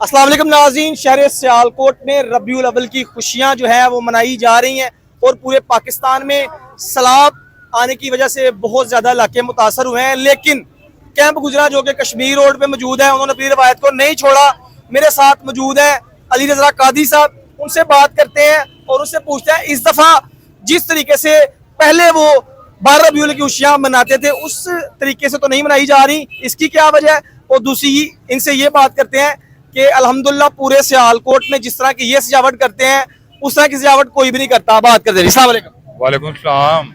अस्सलाम वालेकुम नाज़रीन, शहर सियालकोट में रबीउल अव्वल की खुशियां जो है वो मनाई जा रही हैं और पूरे पाकिस्तान में सैलाब आने की वजह से बहुत ज़्यादा इलाके मुतासर हुए हैं। लेकिन कैंप गुजरा जो कि कश्मीर रोड पे मौजूद है, उन्होंने अपनी रवायत को नहीं छोड़ा। मेरे साथ मौजूद है अली रज़ा कादी साहब, उनसे बात करते हैं और उससे पूछते हैं इस दफ़ा जिस तरीके से पहले वो 12 रबीउल की खुशियां मनाते थे उस तरीके से तो नहीं मनाई जा रही, इसकी क्या वजह है? और दूसरी इनसे ये बात करते हैं कि अल्हम्दुलिल्लाह पूरे सियालकोट में जिस तरह की ये सजावट करते हैं उस तरह की सजावट कोई भी नहीं करता। बात करते हैं। वालेकुम सलाम।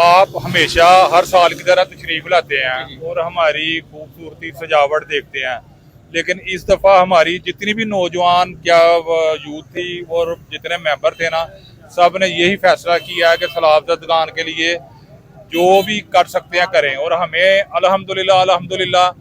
आप हमेशा हर साल की तरह तशरीफ लाते हैं और हमारी खूबसूरती सजावट देखते हैं, लेकिन इस दफ़ा हमारी जितनी भी नौजवान क्या यूथ थी और जितने मेंबर थे ना, सब ने यही फैसला किया है कि सलावतगान के लिए जो भी कर सकते हैं करें। और हमें अल्हम्दुलिल्लाह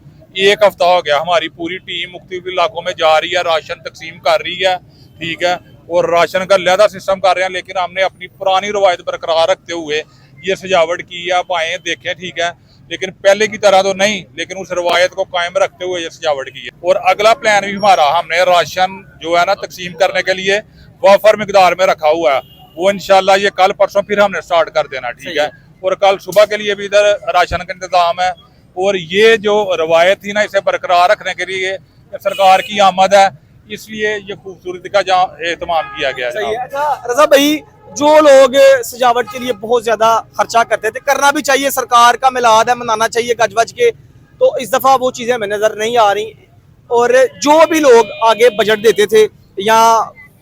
एक हफ्ता हो गया, हमारी पूरी टीम मुख्तलिफ इलाकों में जा रही है, राशन तकसीम कर रही है, ठीक है, और राशन का लहदा सिस्टम कर रहे हैं। लेकिन हमने अपनी पुरानी रवायत बरकरार रखते हुए ये सजावट की है। आप आए देखें, ठीक है, लेकिन पहले की तरह तो नहीं, लेकिन उस रवायत को कायम रखते हुए ये सजावट की है। और अगला प्लान भी हमारा, हमने राशन जो है ना तकसीम करने के लिए वाफर मिकदार में रखा हुआ है, वो इंशाल्लाह ये कल परसों फिर हमने स्टार्ट कर देना, ठीक है। और कल सुबह के लिए भी इधर राशन का इंतजाम है। और ये जो रवायत थी ना, इसे बरकरार रखने के लिए सरकार की आमद है, इसलिए ये खूबसूरती का एहतमाम किया गया है। अच्छा रजा भाई, जो लोग सजावट के लिए बहुत ज्यादा खर्चा करते थे, करना भी चाहिए, सरकार का मिलाद है, मनाना चाहिए गज वज के, तो इस दफा वो चीजें हमें नजर नहीं आ रही। और जो भी लोग आगे बजट देते थे या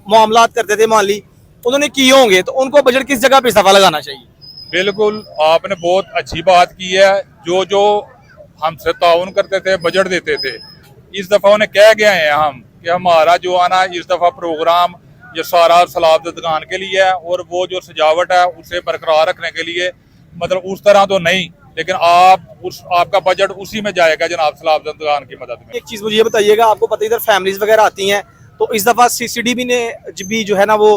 मामलात करते थे माली, उन्होंने किए होंगे, तो उनको बजट किस जगह पे इस दफा लगाना चाहिए? बिल्कुल, आपने बहुत अच्छी बात की है। जो जो हमसे ताउन करते थे, बजट देते थे, इस दफा उन्हें कह गए हैं हम कि हमारा जो है ना इस दफा प्रोग्राम ये सारा सलावतगान के लिए है, और वो जो सजावट है उसे बरकरार रखने के लिए, मतलब उस तरह तो नहीं, लेकिन आपका बजट उसी में जाएगा जनाब, सलावतगान की मदद में। एक चीज मुझे ये बताइएगा, आपको पता इधर फैमिलीज वगैरह आती हैं, तो इस दफा सीसीडीबी ने भी जो है ना वो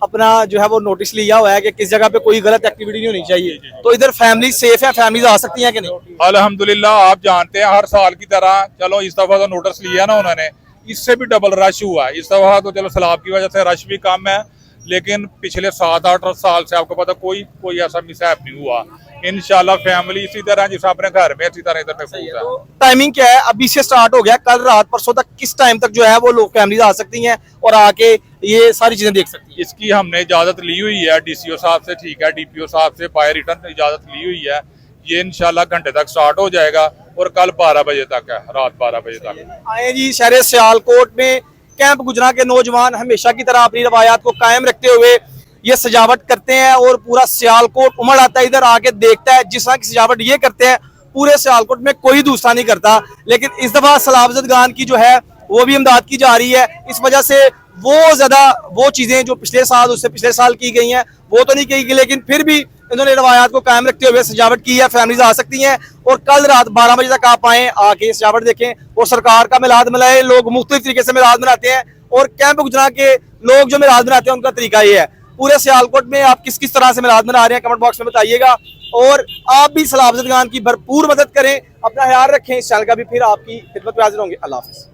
अपना जो है वो नोटिस लिया हुआ है कि किस जगह पे कोई गलत एक्टिविटी नहीं होनी चाहिए। तो इधर फैमिली सेफ है, फैमिलीज आ सकती हैं कि नहीं? अल्हम्दुलिल्लाह, आप जानते हैं हर साल की तरह, चलो इस दफा तो नोटिस लिया ना उन्होंने, इससे भी डबल रश हुआ इस दफा। तो चलो सैलाब की वजह से रश भी कम है, लेकिन पिछले 7-8 साल से आपको पता कोई ऐसा मिसहैप नहीं हुआ। इंशाल्लाह फैमिली इसी तरह जिस अपने घर में इसी तरह इधर पे है। तो टाइमिंग क्या है? अभी से स्टार्ट हो गया, कल रात परसों तक किस टाइम तक जो है वो लोग फैमिलीज आ सकती हैं और आके ये सारी चीजें देख सकती हैं? इसकी हमने इजाजत ली हुई है डीसीओ साहब से, ठीक है, डीपीओ साहब से बाय रिटर्न इजाजत ली हुई है। ये इंशाल्लाह घंटे तक स्टार्ट हो जाएगा और कल 12 बजे तक है, रात 12 बजे तक। आए जी, शहर सियालकोट में कैंप गुजरा के नौजवान हमेशा की तरह अपनी रवायात को कायम रखते हुए ये सजावट करते हैं और पूरा सियालकोट उमड़ आता है, इधर आके देखता है। जिस तरह की सजावट ये करते हैं पूरे सियालकोट में कोई दूसरा नहीं करता। लेकिन इस दफा सलावतगान की जो है वो भी इमदाद की जा रही है, इस वजह से वो चीजें जो पिछले साल उससे पिछले साल की गई हैं वो तो नहीं की गई, लेकिन फिर भी इन्होंने रवायात को कायम रखते हुए सजावट की है। फैमिलीज आ सकती हैं और कल रात 12 बजे तक आप आए, आके सजावट देखें और सरकार का मिलाद मिलाए। लोग मुख्तलिफ तरीके से मिलाद मनाते हैं और कैंप गुजरा के लोग जो मिलाद मनाते हैं उनका तरीका ये है। पूरे सियालकोट में आप किस किस तरह से मिलाद मना रहे हैं कमेंट बॉक्स में बताइएगा, और आप भी सलावतगान की भरपूर मदद करें। अपना ख्याल रखें, इस चैनल का भी फिर आपकी खिदमत में हाजिर होंगे। अल्लाह हाफिज़।